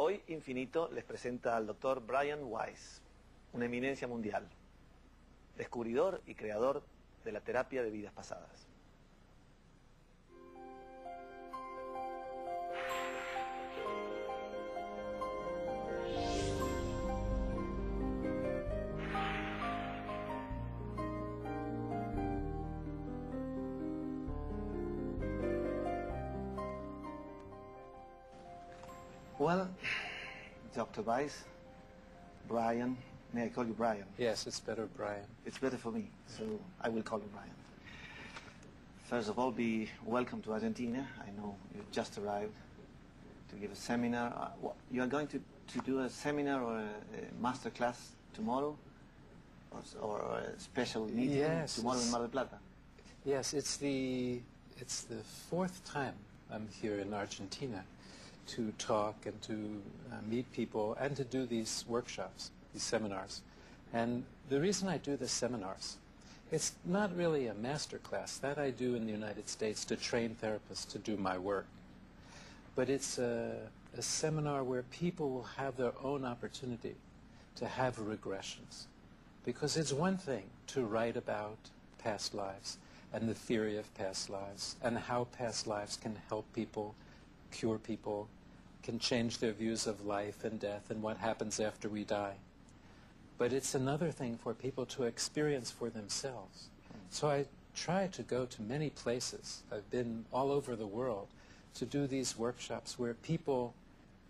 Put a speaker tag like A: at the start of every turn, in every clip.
A: Hoy Infinito les presenta al doctor Brian Weiss, una eminencia mundial, descubridor y creador de la terapia de vidas pasadas. Well, Dr. Weiss, Brian, may I call you Brian?
B: Yes, it's better, Brian.
A: It's better for me, so I will call you Brian. First of all, be welcome to Argentina. I know you just arrived to give a seminar. You are going to do a seminar or a master class tomorrow? Or a special meeting tomorrow in Mar del Plata?
B: Yes, it's the fourth time I'm here in Argentina to talk and to meet people and to do these workshops, these seminars. And the reason I do the seminars, it's not really a master class. That I do in the United States to train therapists to do my work. But it's a seminar where people will have their own opportunity to have regressions. Because it's one thing to write about past lives and the theory of past lives and how past lives can help people, cure people, can change their views of life and death and what happens after we die. But it's another thing for people to experience for themselves. So I try to go to many places. I've been all over the world to do these workshops where people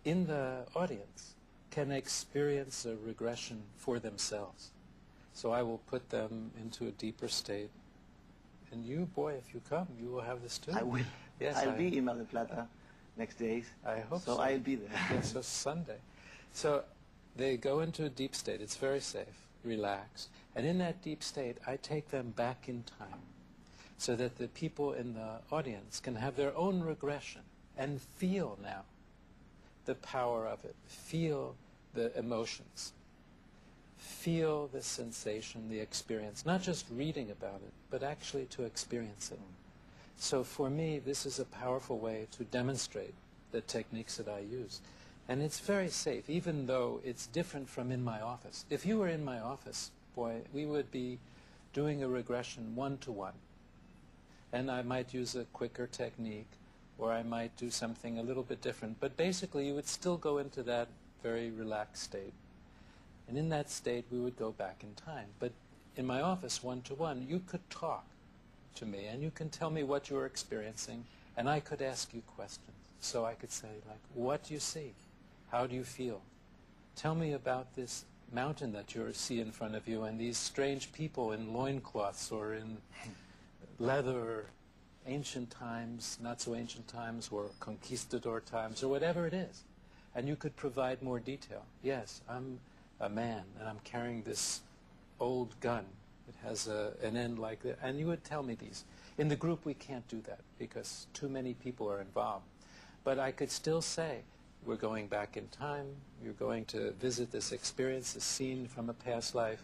B: in the audience can experience a regression for themselves. So I will put them into a deeper state. And you, boy, if you come, you will have this too.
A: I will.
B: Yes,
A: I'll be in Mar del Plata next days.
B: I hope so.
A: So I'll be there.
B: Yes, so Sunday. So they go into a deep state. It's very safe, relaxed. And in that deep state, I take them back in time so that the people in the audience can have their own regression and feel now the power of it, feel the emotions, feel the sensation, the experience, not just reading about it, but actually to experience it. So for me, this is a powerful way to demonstrate the techniques that I use. And it's very safe, even though it's different from in my office. If you were in my office, boy, we would be doing a regression one-to-one. And I might use a quicker technique, or I might do something a little bit different. But basically, you would still go into that very relaxed state. And in that state, we would go back in time. But in my office, one-to-one, you could talk to me, and you can tell me what you're experiencing, and I could ask you questions. So I could say, like, what do you see? How do you feel? Tell me about this mountain that you see in front of you, and these strange people in loincloths or in leather, ancient times, not so ancient times, or conquistador times, or whatever it is. And you could provide more detail. Yes, I'm a man, and I'm carrying this old gun. It has an end like that. And you would tell me these. In the group, we can't do that because too many people are involved. But I could still say, we're going back in time. You're going to visit this experience, this scene from a past life.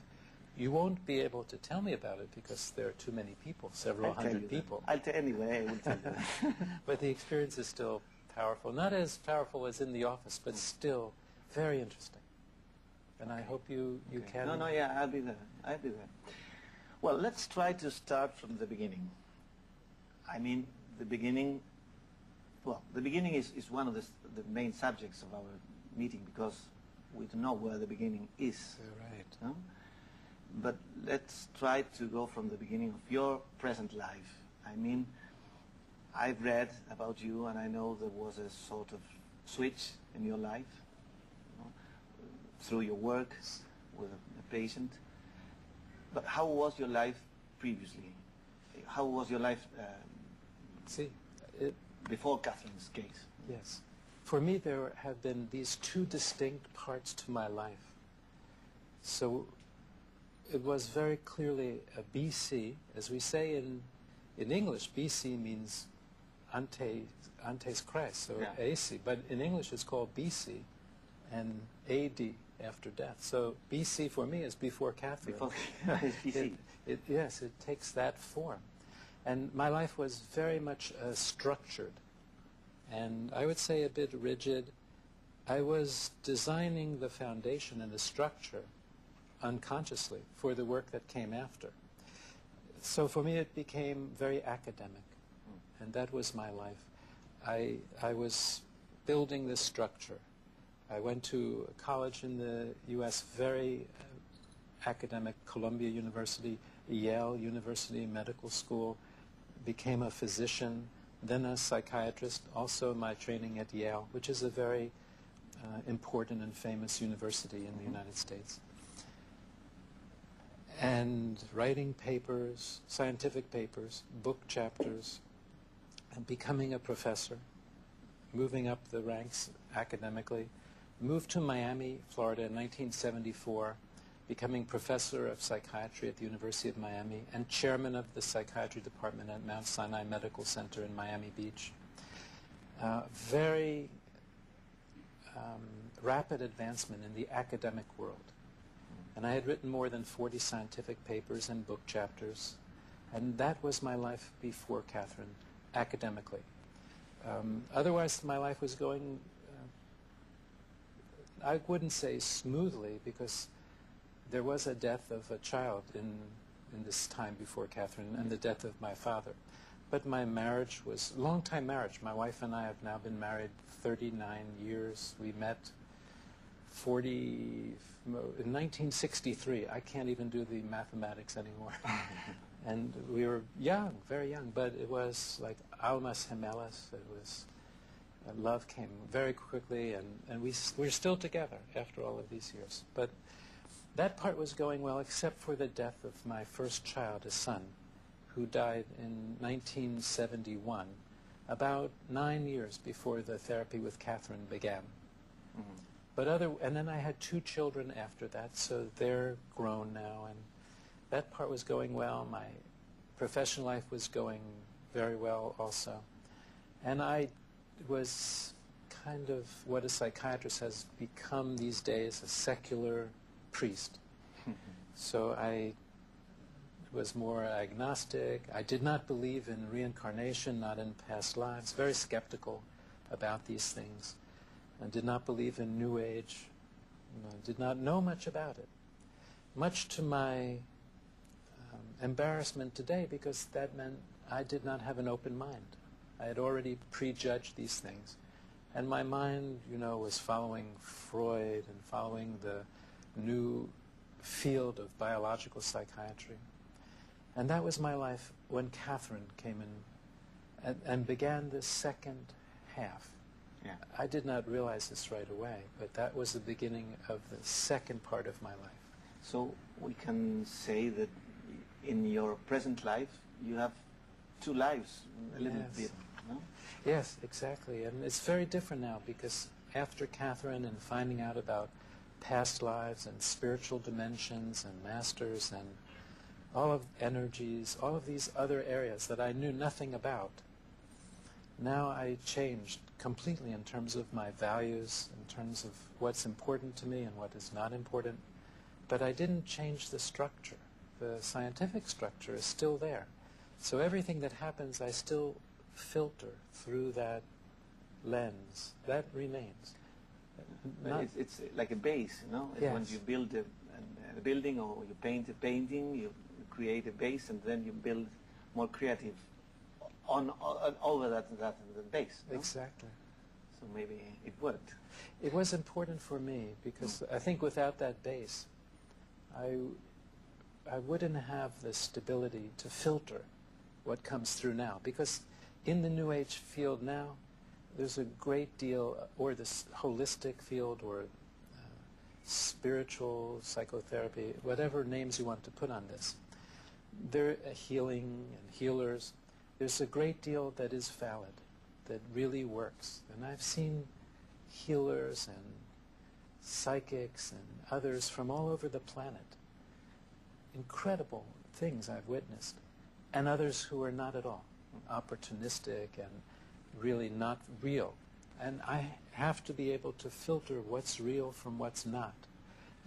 B: You won't be able to tell me about it because there are too many people, several hundred people.
A: I'll tell anyway. I will tell you.
B: But the experience is still powerful. Not as powerful as in the office, but still very interesting. And I hope you can...
A: No, yeah, I'll be there. I'll be there. Well, let's try to start from the beginning. I mean, the beginning... Well, the beginning is one of the main subjects of our meeting because we don't know where the beginning is.
B: You're right.
A: No? But let's try to go from the beginning of your present life. I mean, I've read about you and I know there was a sort of switch in your life, you know, through your work with a patient. But how was your life previously? How was your life before Catherine's case?
B: Yes. For me, there have been these two distinct parts to my life. So it was very clearly a BC. As we say in English, BC means antes Christ, so
A: yeah.
B: AC. But in English, it's called BC and AD, after death. So BC for me is before Catherine.
A: Before BC.
B: Yes, it takes that form. And my life was very much structured, and I would say a bit rigid, I was designing the foundation and the structure unconsciously for the work that came after. So for me it became very academic, and that was my life. I was building this structure. I went to college in the U.S., very academic, Columbia University, Yale University Medical School, became a physician, then a psychiatrist, also my training at Yale, which is a very important and famous university in the United States. And writing papers, scientific papers, book chapters, and becoming a professor, moving up the ranks academically, moved to Miami, Florida in 1974, becoming professor of psychiatry at the University of Miami and chairman of the psychiatry department at Mount Sinai Medical Center in Miami Beach. Very rapid advancement in the academic world. And I had written more than 40 scientific papers and book chapters. And that was my life before Catherine, academically. Otherwise, my life was going, I wouldn't say smoothly, because there was a death of a child in this time before Catherine, and the death of my father. But my marriage was a long-time marriage. My wife and I have now been married 39 years. We met in 1963. I can't even do the mathematics anymore. And we were young, very young, but it was like almas gemelas. It was, love came very quickly, and we're still together after all of these years. But that part was going well, except for the death of my first child, a son, who died in 1971, about 9 years before the therapy with Catherine began. Mm-hmm. And then I had 2 children after that, so they're grown now, and that part was going well. My professional life was going very well also. And I was kind of what a psychiatrist has become these days, a secular priest. So I was more agnostic. I did not believe in reincarnation, not in past lives, very skeptical about these things. I did not believe in New Age, did not know much about it. Much to my embarrassment today, because that meant I did not have an open mind. I had already prejudged these things. And my mind, was following Freud and following the new field of biological psychiatry. And that was my life when Catherine came in and began the second half. Yeah. I did not realize this right away, but that was the beginning of the second part of my life.
A: So we can say that in your present life, you have 2 lives, a little bit, no?
B: Yes, exactly. And it's very different now, because after Catherine and finding out about past lives and spiritual dimensions and masters and all of energies, all of these other areas that I knew nothing about, now I changed completely in terms of my values, in terms of what's important to me and what is not important. But I didn't change the structure. The scientific structure is still there. So everything that happens, I still filter through that lens. That remains.
A: It's like a base,
B: Yes.
A: When you build a building or you paint a painting, you create a base, and then you build more creative over that base. No?
B: Exactly.
A: So maybe it worked.
B: It was important for me, because I think without that base, I wouldn't have the stability to filter what comes through now. Because in the New Age field now, there's a great deal, or this holistic field, or spiritual psychotherapy, whatever names you want to put on this. There are healing and healers. There's a great deal that is valid, that really works. And I've seen healers and psychics and others from all over the planet. Incredible things I've witnessed. And others who are not at all opportunistic and really not real. And I have to be able to filter what's real from what's not.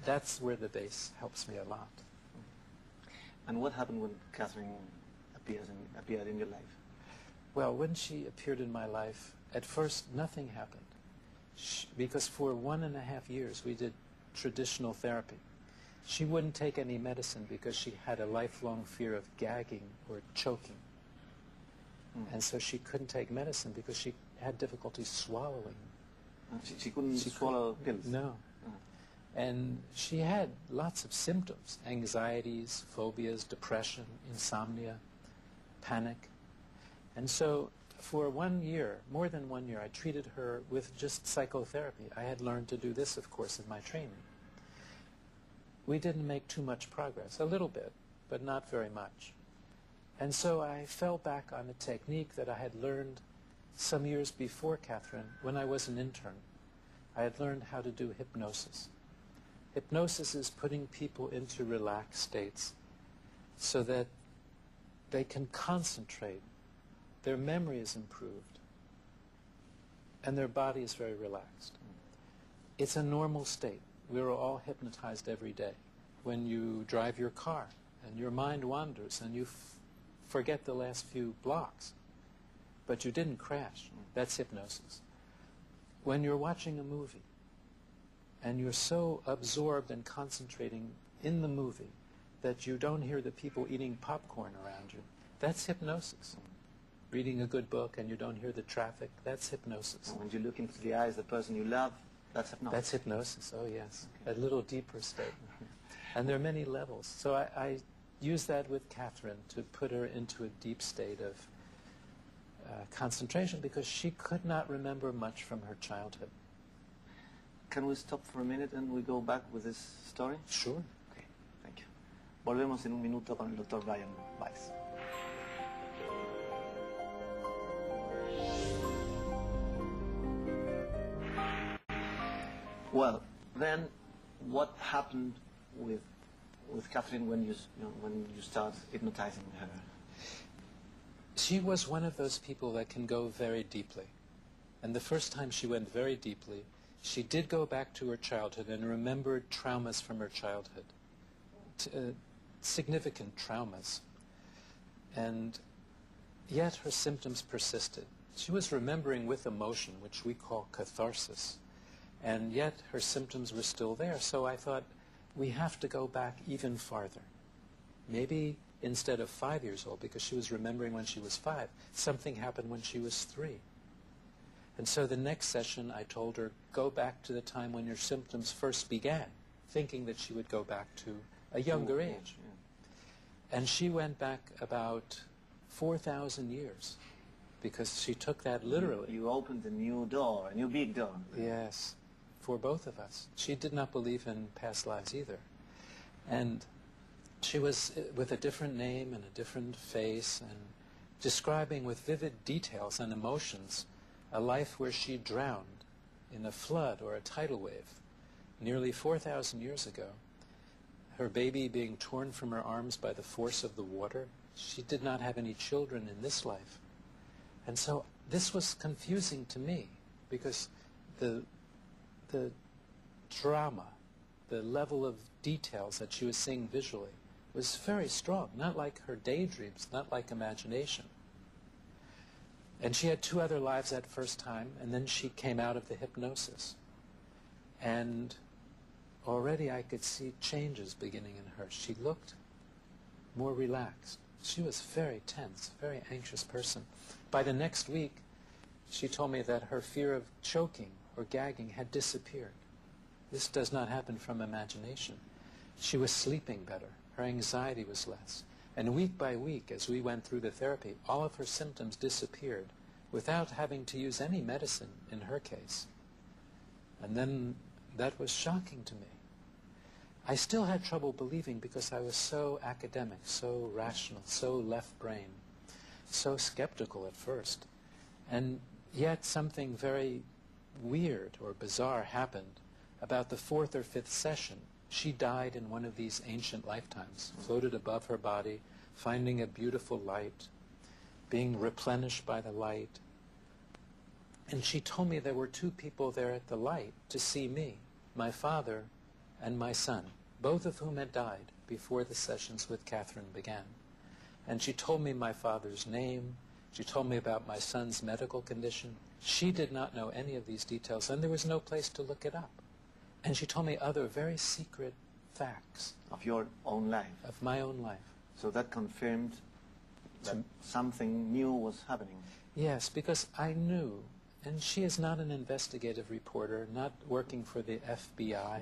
B: That's where the base helps me a lot.
A: And what happened when Catherine appeared in your life?
B: Well, when she appeared in my life, at first nothing happened. because for 1.5 years we did traditional therapy. She wouldn't take any medicine because she had a lifelong fear of gagging or choking. And so she couldn't take medicine because she had difficulty swallowing.
A: She couldn't swallow pills?
B: No. And she had lots of symptoms: anxieties, phobias, depression, insomnia, panic. And so for 1 year, more than 1 year, I treated her with just psychotherapy. I had learned to do this, of course, in my training. We didn't make too much progress, a little bit, but not very much. And so I fell back on a technique that I had learned some years before Catherine, when I was an intern. I had learned how to do hypnosis. Hypnosis is putting people into relaxed states so that they can concentrate, their memory is improved, and their body is very relaxed. It's a normal state. We're all hypnotized every day. When you drive your car and your mind wanders and you forget the last few blocks, but you didn't crash, that's hypnosis. When you're watching a movie and you're so absorbed and concentrating in the movie that you don't hear the people eating popcorn around you, that's hypnosis. Reading a good book and you don't hear the traffic, that's hypnosis.
A: When you look into the eyes of the person you love, that's hypnosis.
B: That's hypnosis, oh yes. Okay. A little deeper state. And there are many levels. So I use that with Catherine to put her into a deep state of concentration, because she could not remember much from her childhood.
A: Can we stop for a minute and we go back with this story?
B: Sure.
A: Okay, thank you. Volvemos en un minuto con el Dr. Brian Weiss. Well, then, what happened with Catherine when you start hypnotizing her?
B: She was one of those people that can go very deeply. And the first time she went very deeply, she did go back to her childhood and remembered traumas from her childhood, significant traumas. And yet her symptoms persisted. She was remembering with emotion, which we call catharsis. And yet her symptoms were still there. So I thought, we have to go back even farther. Maybe instead of 5 years old, because she was remembering when she was 5, something happened when she was 3. And so the next session I told her, go back to the time when your symptoms first began, thinking that she would go back to a younger age. Yeah. And she went back about 4,000 years, because she took that literally.
A: You opened a new door, a new big door.
B: Yes, for both of us. She did not believe in past lives either. And she was with a different name and a different face, and describing with vivid details and emotions a life where she drowned in a flood or a tidal wave nearly 4,000 years ago. Her baby being torn from her arms by the force of the water. She did not have any children in this life. And so this was confusing to me, because the drama, the level of details that she was seeing visually was very strong, not like her daydreams, not like imagination. And she had 2 other lives that first time, and then she came out of the hypnosis. And already I could see changes beginning in her. She looked more relaxed. She was very tense, very anxious person. By the next week, she told me that her fear of choking or gagging had disappeared. This does not happen from imagination. She was sleeping better. Her anxiety was less. And week by week, as we went through the therapy, all of her symptoms disappeared without having to use any medicine in her case. And then that was shocking to me. I still had trouble believing, because I was so academic, so rational, so left-brain, so skeptical at first. And yet something very weird or bizarre happened. About the 4th or 5th session, she died in one of these ancient lifetimes, floated above her body, finding a beautiful light, being replenished by the light. And she told me there were 2 people there at the light to see me, my father and my son, both of whom had died before the sessions with Catherine began. And she told me my father's name. She told me about my son's medical condition. She did not know any of these details, and there was no place to look it up. And she told me other very secret facts.
A: Of your own life?
B: Of my own life.
A: So that confirmed that something new was happening?
B: Yes, because I knew, and she is not an investigative reporter, not working for the FBI.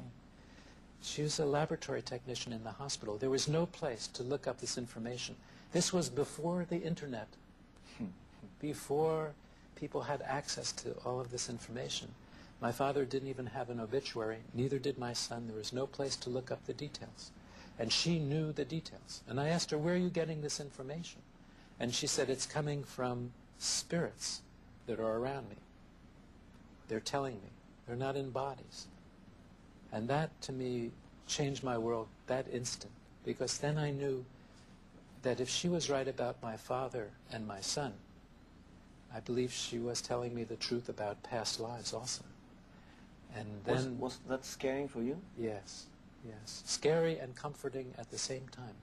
B: She was a laboratory technician in the hospital. There was no place to look up this information. This was before the internet, before people had access to all of this information. My father didn't even have an obituary, neither did my son. There was no place to look up the details. And she knew the details. And I asked her, where are you getting this information? And she said, it's coming from spirits that are around me. They're telling me. They're not in bodies. And that, to me, changed my world that instant. Because then I knew that if she was right about my father and my son, I believe she was telling me the truth about past lives also. And then...
A: Was that scary for you?
B: Yes, yes. Scary and comforting at the same time.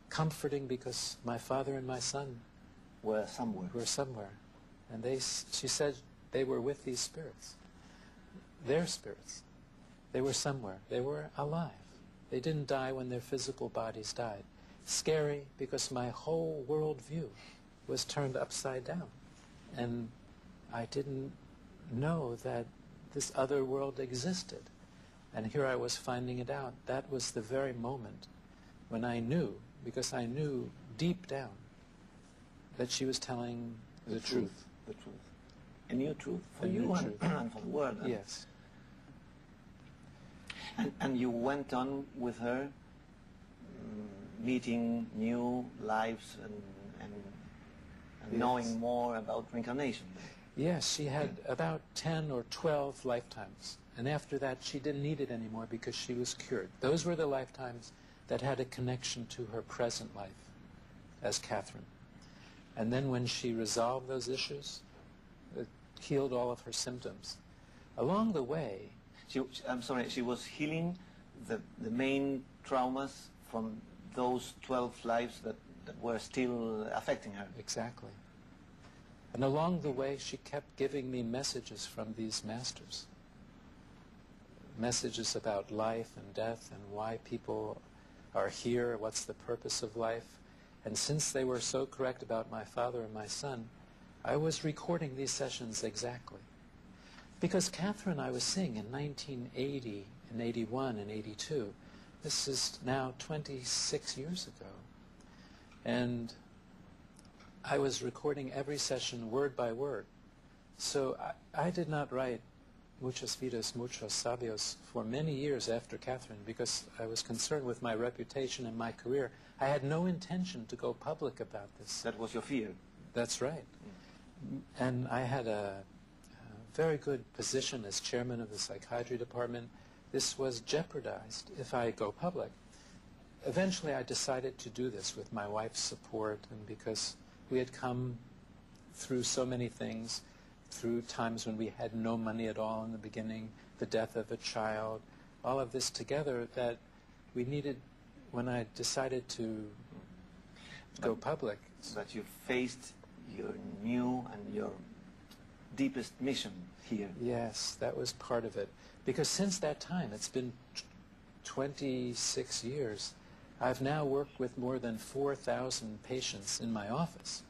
B: Comforting because my father and my son
A: were somewhere.
B: And she said they were with these spirits. Their spirits. They were somewhere. They were alive. They didn't die when their physical bodies died. Scary because my whole worldview was turned upside down. And I didn't know that this other world existed. And here I was finding it out. That was the very moment when I knew, because I knew deep down, that she was telling the truth.
A: The truth. A new truth for
B: A
A: you
B: new
A: and,
B: truth.
A: and for the world.
B: Yes.
A: And you went on with her, meeting new lives and
B: Yes.
A: knowing more about reincarnation.
B: Yes, she had about 10 or 12 lifetimes. And after that, she didn't need it anymore because she was cured. Those were the lifetimes that had a connection to her present life as Catherine. And then when she resolved those issues, it healed all of her symptoms. Along the way...
A: she was healing the main traumas from those 12 lives that were still affecting her.
B: Exactly. And along the way, she kept giving me messages from these masters. Messages about life and death and why people are here, what's the purpose of life. And since they were so correct about my father and my son, I was recording these sessions exactly. Because Catherine I was seeing in 1980, and 81, and 82. This is now 26 years ago. And I was recording every session word by word. So I did not write Muchos Vidas, Muchos Sabios for many years after Catherine because I was concerned with my reputation and my career. I had no intention to go public about this.
A: That was your fear?
B: That's right. And I had a very good position as chairman of the psychiatry department. This was jeopardized if I go public. Eventually I decided to do this with my wife's support and because we had come through so many things, through times when we had no money at all in the beginning, the death of a child, all of this together that we needed when I decided to go public.
A: But you faced your new and your deepest mission here.
B: Yes, that was part of it. Because since that time, it's been 26 years, I've now worked with more than 4,000 patients in my office,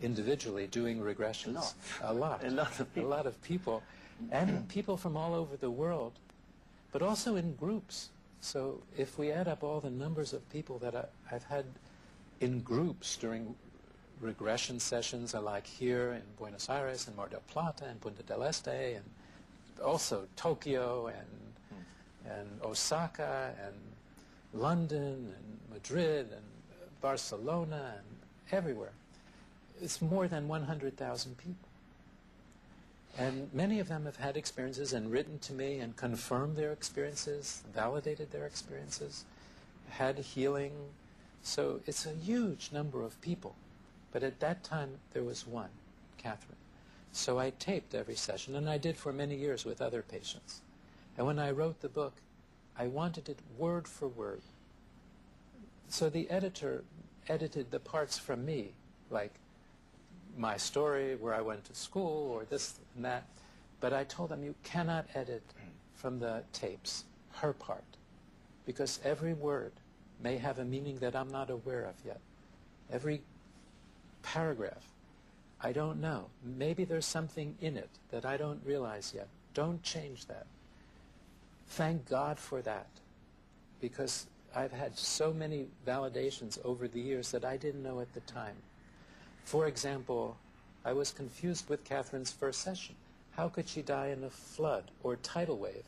B: individually doing regressions.
A: A lot.
B: A lot of people. A lot of people. And people from all over the world, but also in groups. So if we add up all the numbers of people that I've had in groups during regression sessions, like here in Buenos Aires and Mar del Plata and Punta del Este and also Tokyo and Osaka and London and Madrid and Barcelona and everywhere. It's more than 100,000 people. And many of them have had experiences and written to me and confirmed their experiences, validated their experiences, had healing. So it's a huge number of people. But at that time, there was one, Catherine. So I taped every session, and I did for many years with other patients. And when I wrote the book, I wanted it word for word. So the editor edited the parts from me, like my story, where I went to school, or this and that. But I told them, you cannot edit from the tapes her part, because every word may have a meaning that I'm not aware of yet. Every paragraph, I don't know. Maybe there's something in it that I don't realize yet. Don't change that. Thank God for that, because I've had so many validations over the years that I didn't know at the time. For example, I was confused with Catherine's first session. How could she die in a flood or tidal wave?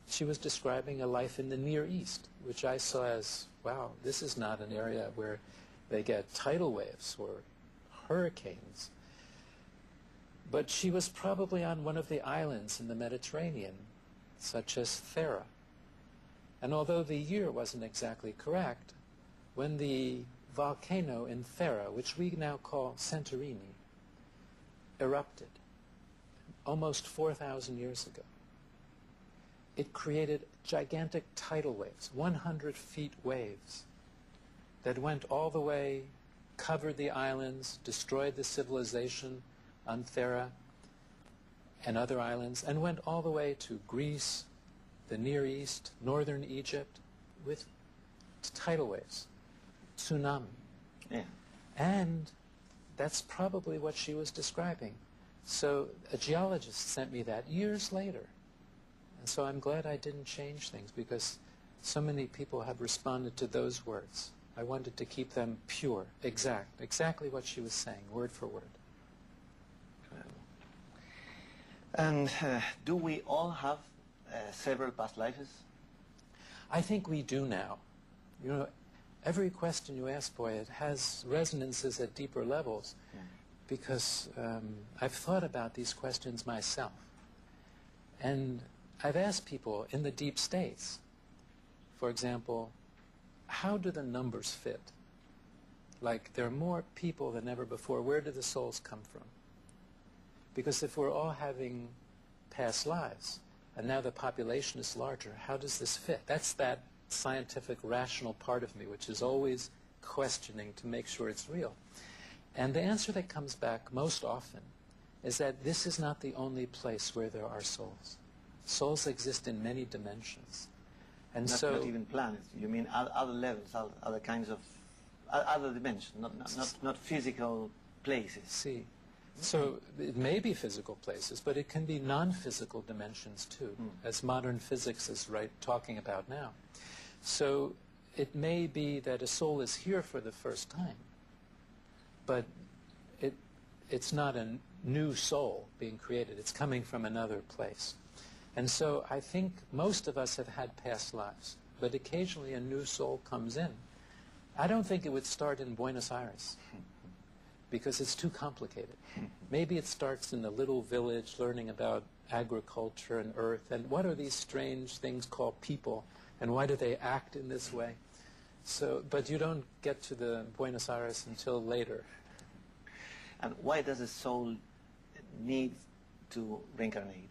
B: She was describing a life in the Near East, which I saw as, wow, this is not an area where they get tidal waves or hurricanes. But she was probably on one of the islands in the Mediterranean, such as Thera. And although the year wasn't exactly correct, when the volcano in Thera, which we now call Santorini, erupted almost 4,000 years ago, it created gigantic tidal waves, 100 feet waves, that went all the way, covered the islands, destroyed the civilization on Thera and other islands, and went all the way to Greece, the Near East, northern Egypt, with tidal waves, tsunami.
A: Yeah.
B: And that's probably what she was describing. So a geologist sent me that years later. And so I'm glad I didn't change things, because so many people have responded to those words. I wanted to keep them pure, exactly what she was saying, word for word.
A: And do we all have several past lives?
B: I think we do now. You know, every question you ask, boy, it has resonances at deeper levels, because I've thought about these questions myself. And I've asked people in the deep states, for example, how do the numbers fit? Like, there are more people than ever before. Where do the souls come from? Because if we're all having past lives, and now the population is larger, how does this fit? That's that scientific, rational part of me, which is always questioning to make sure it's real. And the answer that comes back most often is that this is not the only place where there are souls. Souls exist in many dimensions. And
A: not even planets. You mean other levels, other kinds of other dimensions, not physical places.
B: See, so it may be physical places, but it can be non-physical dimensions too, as modern physics is talking about now. So it may be that a soul is here for the first time, but it's not a new soul being created. It's coming from another place. And so I think most of us have had past lives, but occasionally a new soul comes in. I don't think it would start in Buenos Aires, because it's too complicated. Maybe it starts in a little village learning about agriculture and earth, and what are these strange things called people, and why do they act in this way? So, but you don't get to the Buenos Aires until later.
A: And why does a soul need to reincarnate?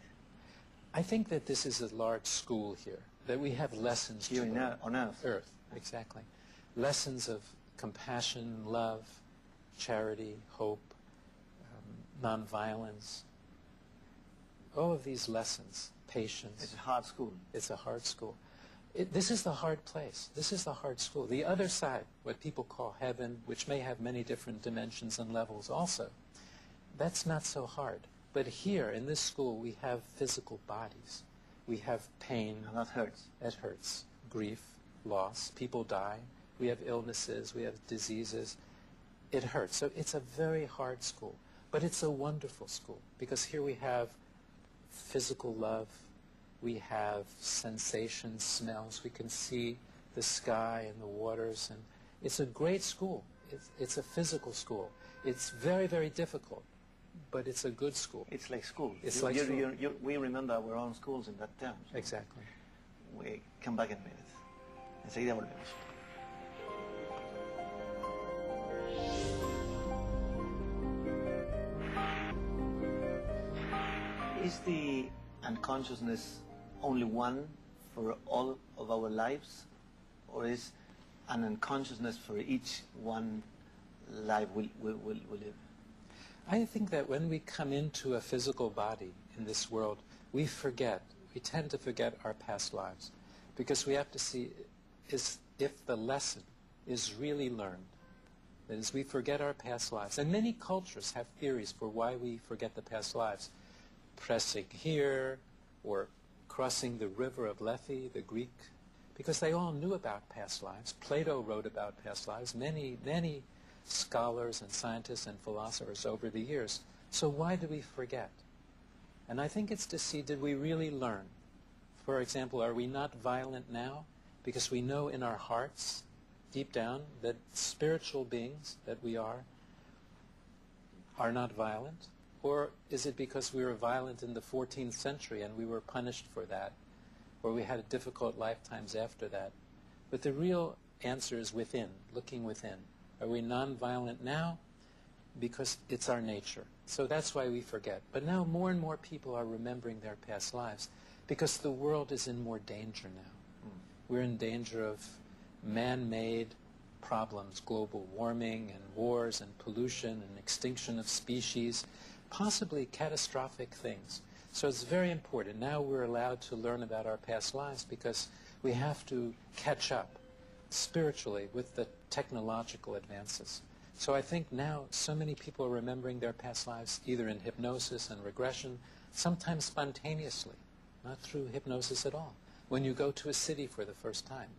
B: I think that this is a large school here, that we have lessons
A: here
B: to learn.
A: On Earth.
B: Earth, exactly. Lessons of compassion, love, charity, hope, nonviolence. All of these lessons, patience.
A: It's a hard school.
B: It's a hard school. This is the hard place. This is the hard school. The other side, what people call heaven, which may have many different dimensions and levels also, that's not so hard. But here, in this school, we have physical bodies. We have pain.
A: And that hurts.
B: That hurts. Grief, loss. People die. We have illnesses. We have diseases. It hurts. So it's a very hard school. But it's a wonderful school, because here we have physical love. We have sensations, smells. We can see the sky and the waters. And it's a great school. It's a physical school. It's very, very difficult. But it's a good school.
A: It's like school.
B: It's like school.
A: We remember our own schools in that term. So
B: exactly.
A: We come back in a minute. Enseguida volvemos. Is the unconsciousness only one for all of our lives? Or is an unconsciousness for each one life we live?
B: I think that when we come into a physical body in this world, we tend to forget our past lives, because we have to see if the lesson is really learned. That is, we forget our past lives. And many cultures have theories for why we forget the past lives. Pressing here, or crossing the river of Lethe, the Greek, because they all knew about past lives. Plato wrote about past lives. Many scholars and scientists and philosophers over the years. So why do we forget? And I think it's to see, did we really learn? For example, are we not violent now? Because we know in our hearts, deep down, that spiritual beings that we are not violent? Or is it because we were violent in the 14th century and we were punished for that? Or we had difficult lifetimes after that? But the real answer is within, looking within. Are we non-violent now? Because it's our nature. So that's why we forget. But now more and more people are remembering their past lives, because the world is in more danger now. We're in danger of man-made problems, global warming and wars and pollution and extinction of species, possibly catastrophic things. So it's very important. Now we're allowed to learn about our past lives, because we have to catch up spiritually with the technological advances. So I think now so many people are remembering their past lives either in hypnosis and regression, sometimes spontaneously, not through hypnosis at all. When you go to a city for the first time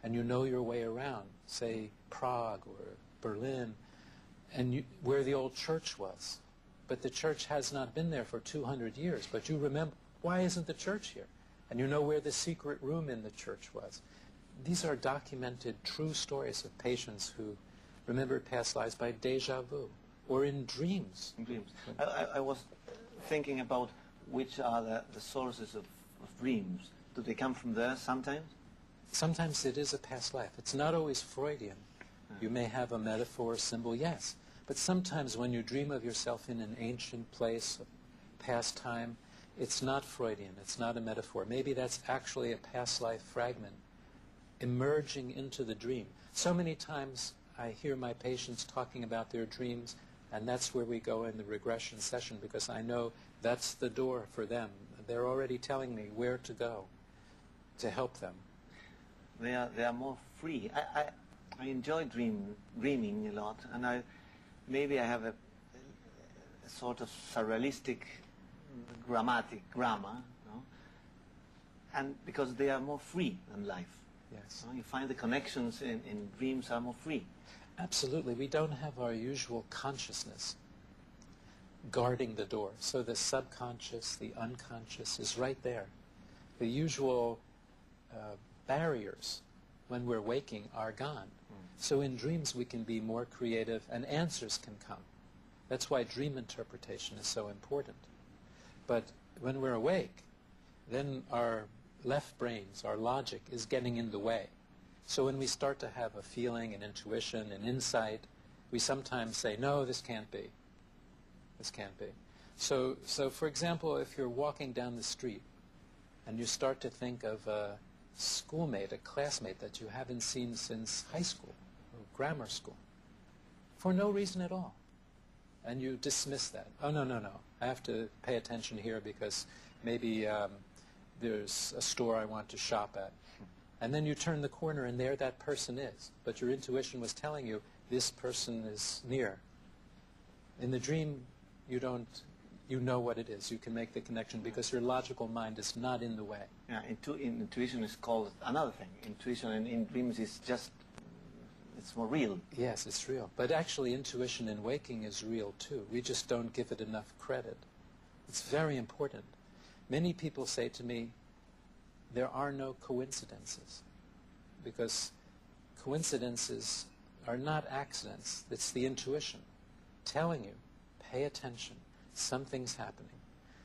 B: and you know your way around, say Prague or Berlin, and where the old church was, but the church has not been there for 200 years, but you remember, why isn't the church here? And you know where the secret room in the church was. These are documented true stories of patients who remembered past lives by déjà vu, or in dreams.
A: In dreams. I was thinking about which are the sources of dreams. Do they come from there sometimes?
B: Sometimes it is a past life. It's not always Freudian. You may have a metaphor, symbol, yes. But sometimes when you dream of yourself in an ancient place, past time, it's not Freudian. It's not a metaphor. Maybe that's actually a past life fragment emerging into the dream. So many times I hear my patients talking about their dreams, and that's where we go in the regression session, because I know that's the door for them. They're already telling me where to go to help them.
A: They are more free. I enjoy dreaming a lot, and maybe I have a sort of surrealistic grammar, no? And because they are more free than life.
B: Yes.
A: You find the connections in dreams are more free.
B: Absolutely. We don't have our usual consciousness guarding the door. So the subconscious, the unconscious is right there. The usual barriers when we're waking are gone. So in dreams we can be more creative and answers can come. That's why dream interpretation is so important. But when we're awake, then our left brains, our logic, is getting in the way. So when we start to have a feeling, an intuition, an insight, we sometimes say, no, this can't be. This can't be. So for example, if you're walking down the street and you start to think of a schoolmate, a classmate that you haven't seen since high school or grammar school, for no reason at all, and you dismiss that. Oh, no, I have to pay attention here because maybe there's a store I want to shop at. And then you turn the corner and there that person is. But your intuition was telling you this person is near. In the dream, you know what it is. You can make the connection because your logical mind is not in the way.
A: Yeah, intuition is called another thing. Intuition in dreams is just, it's more real.
B: Yes, it's real. But actually intuition in waking is real too. We just don't give it enough credit. It's very important. Many people say to me, there are no coincidences, because coincidences are not accidents. It's the intuition telling you, pay attention, something's happening.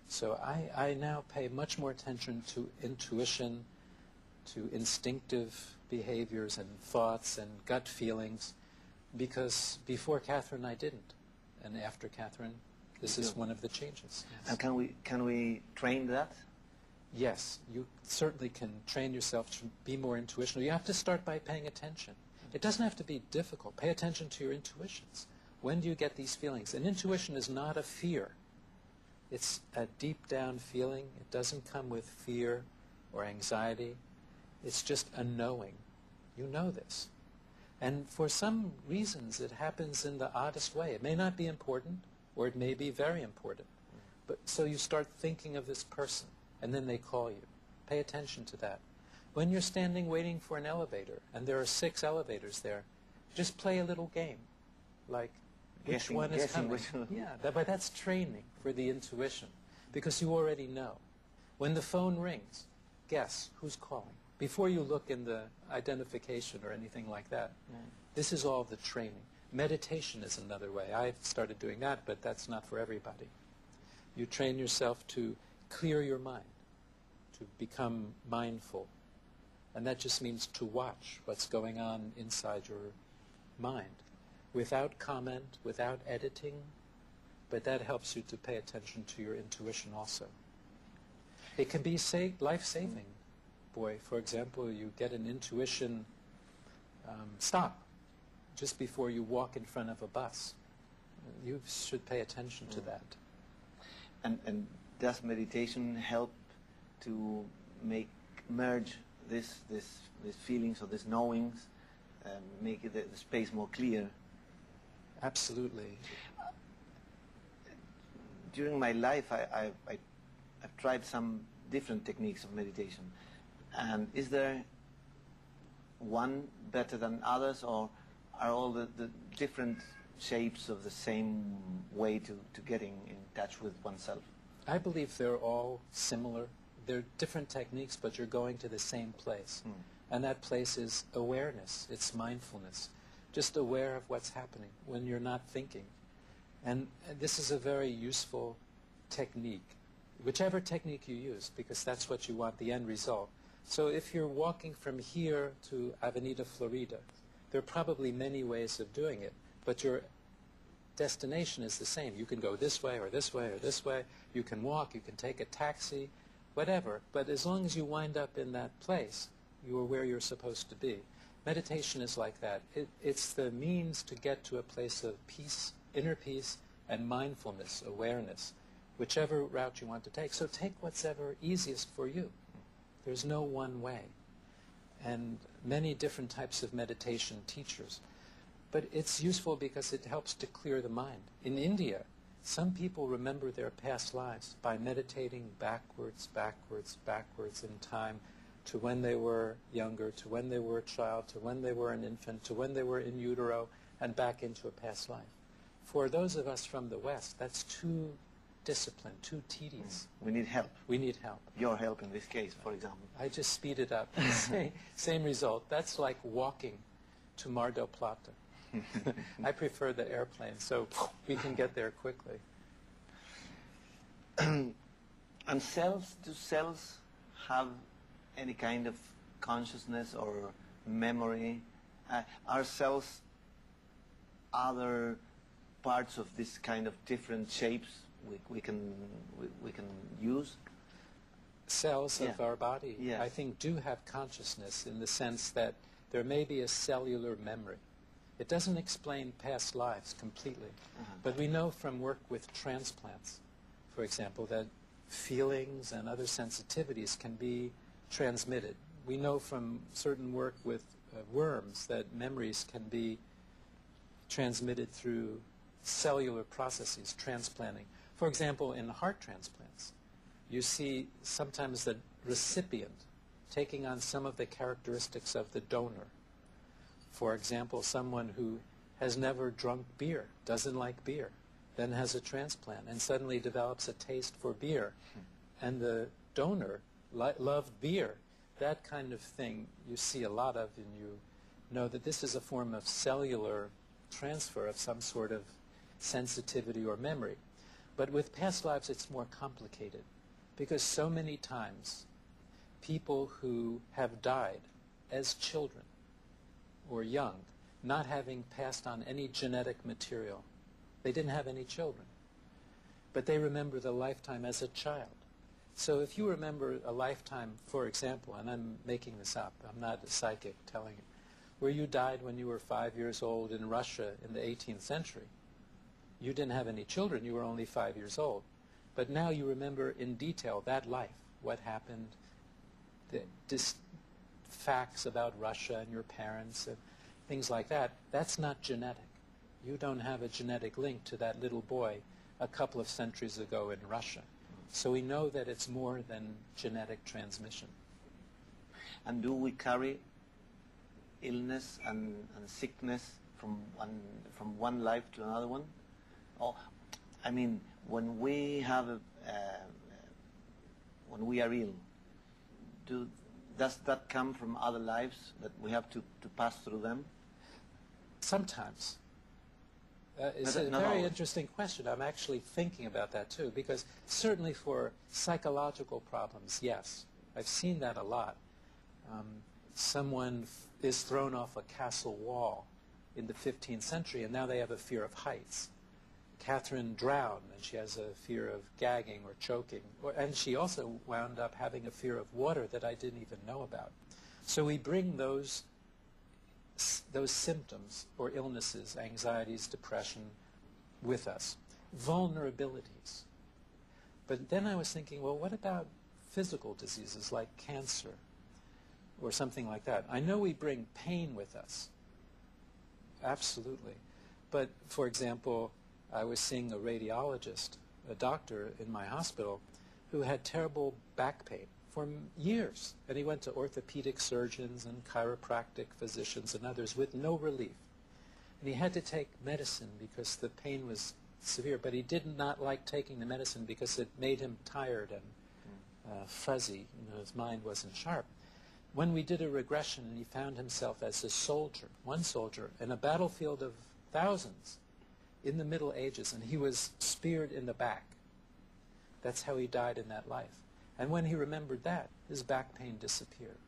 B: So I now pay much more attention to intuition, to instinctive behaviors and thoughts and gut feelings, because before Catherine I didn't, and after Catherine this is one of the changes. Yes.
A: And can we train that?
B: Yes, you certainly can train yourself to be more intuitional. You have to start by paying attention. It doesn't have to be difficult. Pay attention to your intuitions. When do you get these feelings? And intuition is not a fear. It's a deep down feeling. It doesn't come with fear or anxiety. It's just a knowing. You know this. And for some reasons it happens in the oddest way. It may not be important, or it may be very important. But so you start thinking of this person, and then they call you. Pay attention to that. When you're standing waiting for an elevator, and there are 6 elevators there, just play a little game, like which one is coming. Yeah, but that's training for the intuition, because you already know. When the phone rings, guess who's calling. Before you look in the identification or anything like that. This is all the training. Meditation is another way. I've started doing that, but that's not for everybody. You train yourself to clear your mind, to become mindful. And that just means to watch what's going on inside your mind, without comment, without editing, but that helps you to pay attention to your intuition also. It can be life-saving. Boy, for example, you get an intuition stop just before you walk in front of a bus. You should pay attention to that.
A: And does meditation help to merge these feelings or these knowings, make the space more clear?
B: Absolutely.
A: During my life, I've tried some different techniques of meditation. And is there one better than others, or are all the different shapes of the same way to getting in touch with oneself?
B: I believe they're all similar. They're different techniques, but you're going to the same place. And that place is awareness. It's mindfulness. Just aware of what's happening when you're not thinking. And this is a very useful technique, whichever technique you use, because that's what you want, the end result. So if you're walking from here to Avenida Florida, there are probably many ways of doing it, but your destination is the same. You can go this way or this way or this way. You can walk, you can take a taxi, whatever. But as long as you wind up in that place, you are where you're supposed to be. Meditation is like that. It's the means to get to a place of peace, inner peace, and mindfulness, awareness, whichever route you want to take. So take what's ever easiest for you. There's no one way. And many different types of meditation teachers. But it's useful because it helps to clear the mind. In India, some people remember their past lives by meditating backwards, backwards, backwards in time to when they were younger, to when they were a child, to when they were an infant, to when they were in utero, and back into a past life. For those of us from the West, that's too disciplined, too tedious.
A: We need help.
B: We need help.
A: Your help in this case, for example.
B: I just speed it up. Same result. That's like walking to Mar del Plata. I prefer the airplane, so we can get there quickly.
A: And do cells have any kind of consciousness or memory? Are cells other parts of this kind of different shapes we can use?
B: Cells of our body,
A: Yes.
B: I think, do have consciousness in the sense that there may be a cellular memory. It doesn't explain past lives completely, but we know from work with transplants, for example, that feelings and other sensitivities can be transmitted. We know from certain work with worms that memories can be transmitted through cellular processes, transplanting. For example, in heart transplants, you see sometimes the recipient taking on some of the characteristics of the donor. For example, someone who has never drunk beer, doesn't like beer, then has a transplant and suddenly develops a taste for beer. And the donor loved beer. That kind of thing you see a lot of, and you know that this is a form of cellular transfer of some sort of sensitivity or memory. But with past lives it's more complicated, because so many times people who have died as children or young, not having passed on any genetic material, they didn't have any children, but they remember the lifetime as a child. So if you remember a lifetime, for example, and I'm making this up, I'm not a psychic telling it, where you died when you were 5 years old in Russia in the 18th century, You didn't have any children. You were only 5 years old. But now you remember in detail that life, what happened, the facts about Russia and your parents and things like that. That's not genetic. You don't have a genetic link to that little boy a couple of centuries ago in Russia. So we know that it's more than genetic transmission.
A: And do we carry illness and sickness from one life to another one? Or, I mean, when we have when we are ill, does that come from other lives that we have to pass through them?
B: Sometimes. It's a very interesting question. I'm actually thinking about that too, because certainly for psychological problems, yes. I've seen that a lot. Someone is thrown off a castle wall in the 15th century, and now they have a fear of heights. Catherine drowned, and she has a fear of gagging or choking. And she also wound up having a fear of water that I didn't even know about. So we bring those symptoms or illnesses, anxieties, depression, with us. Vulnerabilities. But then I was thinking, well, what about physical diseases like cancer or something like that? I know we bring pain with us. Absolutely. But, for example, I was seeing a radiologist, a doctor in my hospital, who had terrible back pain for years. And he went to orthopedic surgeons and chiropractic physicians and others with no relief. And he had to take medicine because the pain was severe, but he did not like taking the medicine because it made him tired and fuzzy. You know, his mind wasn't sharp. When we did a regression and he found himself as a soldier, one soldier, in a battlefield of thousands in the Middle Ages, and he was speared in the back. That's how he died in that life. And when he remembered that, his back pain disappeared.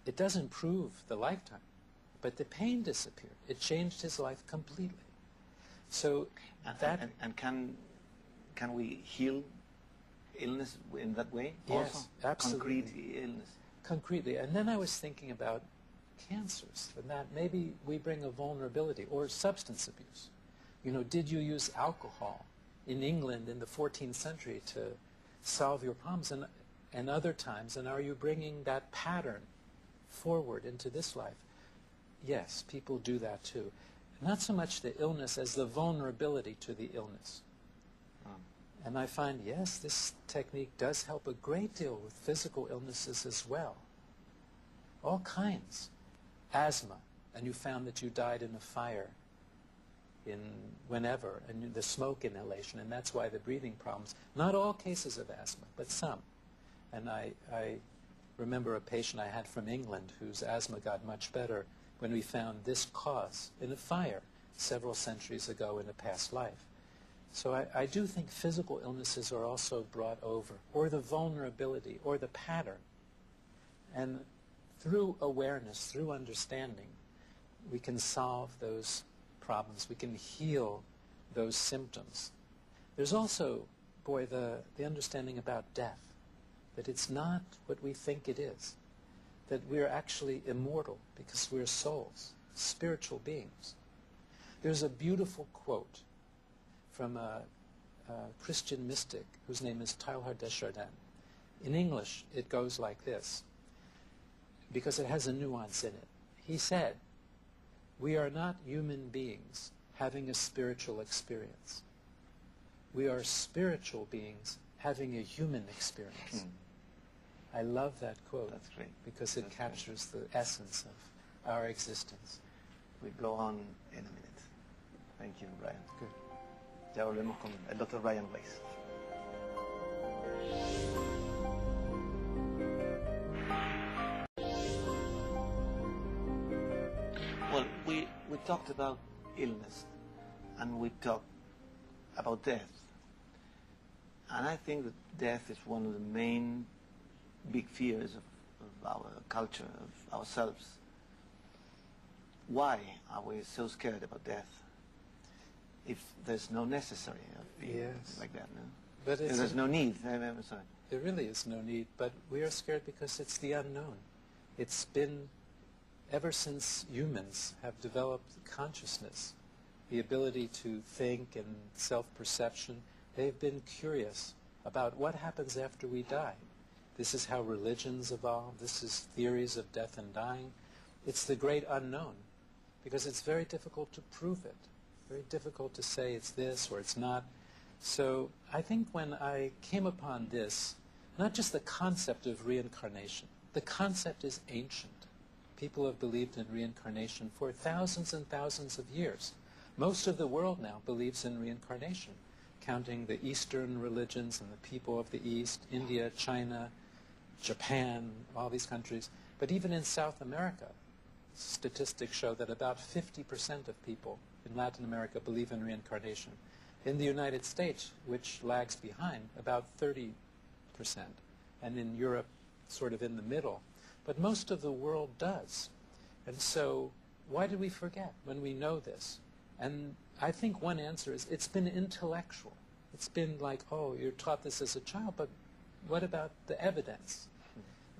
B: It doesn't prove the lifetime, but the pain disappeared. It changed his life completely. So
A: and can we heal illness in that way?
B: Yes,
A: also?
B: absolutely.
A: Concrete illness.
B: Concretely. And then I was thinking about cancers, and that maybe we bring a vulnerability, or substance abuse. You know, did you use alcohol in England in the 14th century to solve your problems and other times, and are you bringing that pattern forward into this life? Yes, people do that too. Not so much the illness as the vulnerability to the illness. And I find, yes, this technique does help a great deal with physical illnesses as well. All kinds. Asthma, and you found that you died in a fire in whenever, and the smoke inhalation, and that's why the breathing problems. Not all cases of asthma, but some. And I remember a patient I had from England whose asthma got much better when we found this cause in a fire several centuries ago in a past life. So I do think physical illnesses are also brought over, or the vulnerability, or the pattern. And through awareness, through understanding, we can solve those problems. We can heal those symptoms. There's also, boy, the understanding about death, that it's not what we think it is, that we're actually immortal because we're souls, spiritual beings. There's a beautiful quote from a Christian mystic whose name is Teilhard de Chardin. In English, it goes like this, because it has a nuance in it. He said, "We are not human beings having a spiritual experience. We are spiritual beings having a human experience." I love that quote.
A: That's great.
B: Because it captures the essence of our existence.
A: We go on in a minute. Thank you, Brian.
B: Good.
A: Ya volvemos con el Dr. Brian Weiss. Well, we talked about illness, and we talked about death. And I think that death is one of the main big fears of our culture, of ourselves. Why are we so scared about death? If there's no necessary of being like that, no?
B: But
A: if there's no need. I'm sorry.
B: There really is no need, but we are scared because it's the unknown. It's been, ever since humans have developed consciousness, the ability to think and self-perception, they've been curious about what happens after we die. This is how religions evolve. This is theories of death and dying. It's the great unknown, because it's very difficult to prove it, very difficult to say it's this or it's not. So I think when I came upon this, not just the concept of reincarnation, the concept is ancient. People have believed in reincarnation for thousands and thousands of years. Most of the world now believes in reincarnation, counting the Eastern religions and the people of the East, India, China, Japan, all these countries. But even in South America, statistics show that about 50% of people in Latin America believe in reincarnation. In the United States, which lags behind, about 30%. And in Europe, sort of in the middle. But most of the world does. And so why do we forget when we know this? And I think one answer is it's been intellectual. It's been like, oh, you're taught this as a child, but what about the evidence?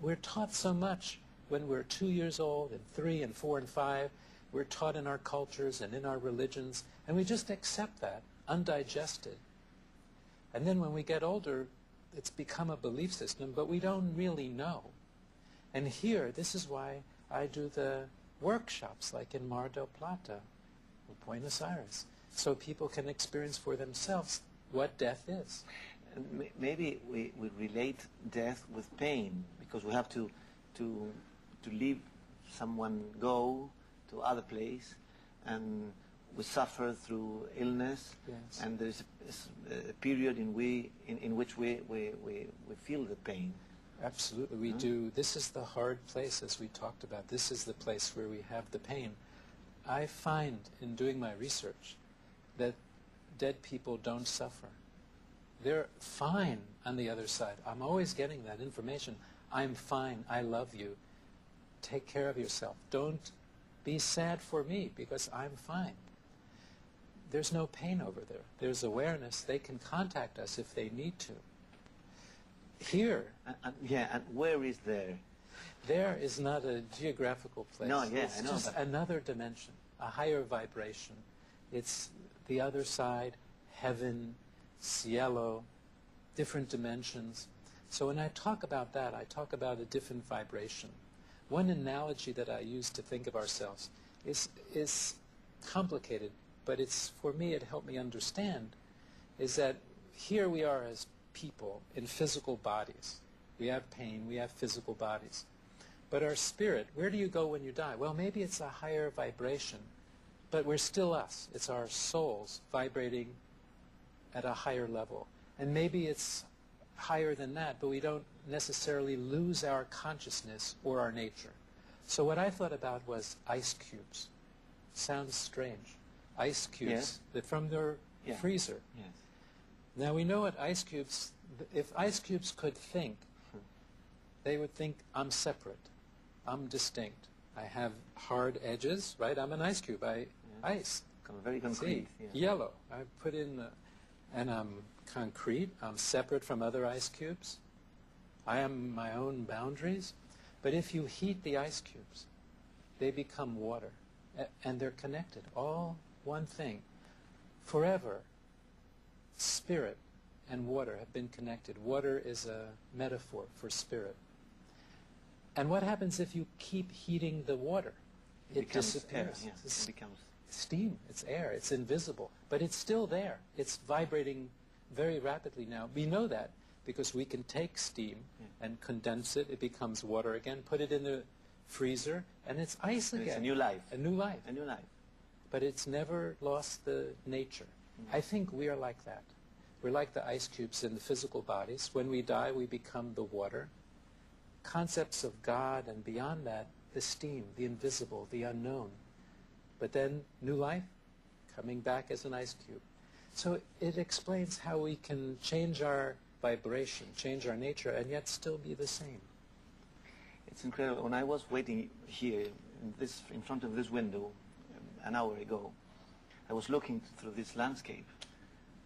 B: We're taught so much when we're 2 years old and 3 and 4 and 5. We're taught in our cultures and in our religions, and we just accept that, undigested. And then when we get older, it's become a belief system, but we don't really know. And here, this is why I do the workshops like in Mar del Plata or Buenos Aires, so people can experience for themselves what death is.
A: And maybe we relate death with pain, because we have to leave someone go to other place, and we suffer through illness.
B: Yes.
A: And there's a period in which we feel the pain.
B: Absolutely, we do. This is the hard place, as we talked about. This is the place where we have the pain. I find in doing my research that dead people don't suffer. They're fine on the other side. I'm always getting that information. I'm fine. I love you. Take care of yourself. Don't be sad for me because I'm fine. There's no pain over there. There's awareness. They can contact us if they need to. Here.
A: And where is there?
B: There is not a geographical place.
A: No, yeah,
B: it's
A: I know,
B: just another dimension, a higher vibration. It's the other side, heaven, cielo, different dimensions. So when I talk about that, I talk about a different vibration. One analogy that I use to think of ourselves is complicated, but it's, for me, it helped me understand, is that here we are as people in physical bodies. We have pain, we have physical bodies. But our spirit, where do you go when you die? Well, maybe it's a higher vibration, but we're still us. It's our souls vibrating at a higher level. And maybe it's higher than that, but we don't necessarily lose our consciousness or our nature. So what I thought about was ice cubes. Sounds strange. Ice cubes that from their freezer.
A: Yes.
B: Now we know what ice cubes, if ice cubes could think, they would think, I'm separate, I'm distinct. I have hard edges, right? I'm an ice cube, ice.
A: Very concrete.
B: Yellow, I put in, and I'm concrete, I'm separate from other ice cubes. I am my own boundaries. But if you heat the ice cubes, they become water, and they're connected, all one thing. Forever, spirit and water have been connected. Water is a metaphor for spirit. And what happens if you keep heating the water? It disappears.
A: It becomes
B: steam. It's air. It's invisible. But it's still there. It's vibrating very rapidly now. We know that because we can take steam and condense it. It becomes water again. Put it in the freezer, and it's ice again.
A: It's a new life.
B: A new life.
A: A new life.
B: But it's never lost the nature. I think we are like that. We're like the ice cubes in the physical bodies. When we die, we become the water. Concepts of God and beyond that, the steam, the invisible, the unknown. But then new life, coming back as an ice cube. So it explains how we can change our vibration, change our nature, and yet still be the same.
A: It's incredible. When I was waiting here in front of this window an hour ago, I was looking through this landscape,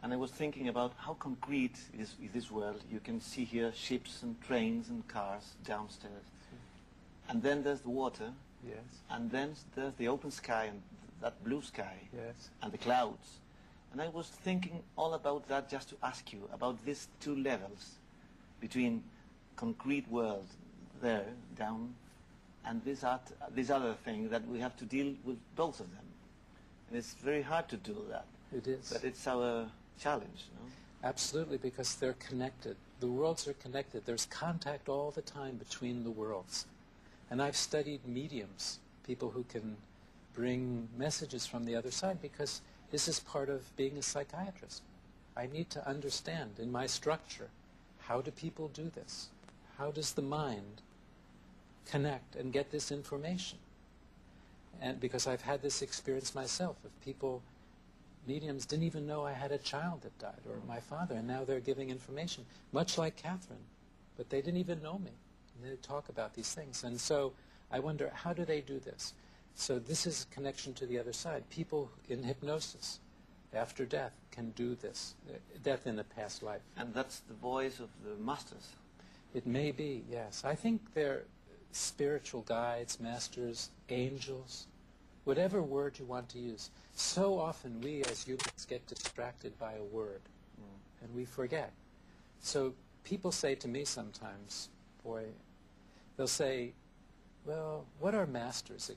A: and I was thinking about how concrete is this world. You can see here ships and trains and cars downstairs. And then there's the water.
B: Yes.
A: And then there's the open sky and that blue sky
B: Yes.
A: and the clouds. And I was thinking all about that just to ask you about these two levels between concrete world there, down, and this other thing that we have to deal with both of them. And it's very hard to do that.
B: It is.
A: But it's our challenge, no?
B: Absolutely, because they're connected. The worlds are connected. There's contact all the time between the worlds. And I've studied mediums, people who can bring messages from the other side, because this is part of being a psychiatrist. I need to understand in my structure, how do people do this? How does the mind connect and get this information? And because I've had this experience myself of people, mediums didn't even know I had a child that died, or my father, and now they're giving information, much like Catherine, but they didn't even know me. And they talk about these things. And so I wonder, how do they do this? So this is a connection to the other side. People in hypnosis, after death, can do this, death in a past life.
A: And that's the voice of the masters.
B: It may be, yes. I think they're spiritual guides, masters, angels, whatever word you want to use. So often we as humans get distracted by a word, and we forget. So people say to me sometimes, boy, they'll say, well, what are masters?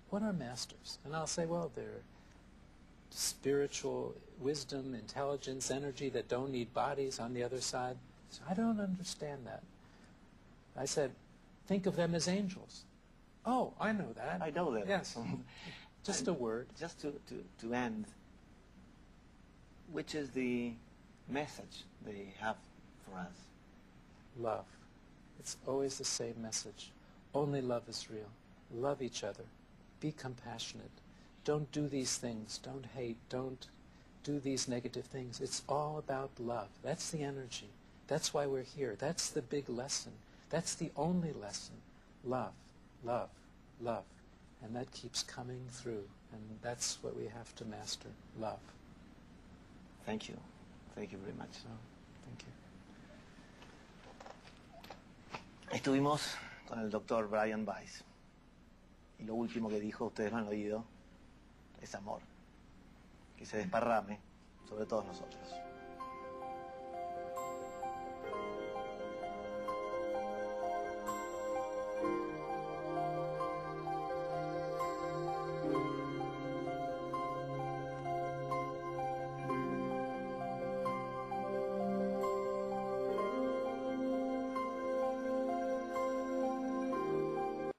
B: What are masters? And I'll say, well, they're spiritual wisdom, intelligence, energy that don't need bodies on the other side. So I don't understand that. I said, think of them as angels. Oh, I know that.
A: I know that.
B: Yes. Just a word.
A: Just to end, which is the message they have for us?
B: Love. It's always the same message. Only love is real. Love each other. Be compassionate. Don't do these things. Don't hate. Don't do these negative things. It's all about love. That's the energy. That's why we're here. That's the big lesson. That's the only lesson. Love, love, love. And that keeps coming through. And that's what we have to master. Love.
A: Thank you. Thank you very much.
B: So, thank you.
A: Estuvimos con el doctor Brian Weiss. Y lo último que dijo, ustedes lo han oído, es amor. Que se desparrame sobre todos nosotros.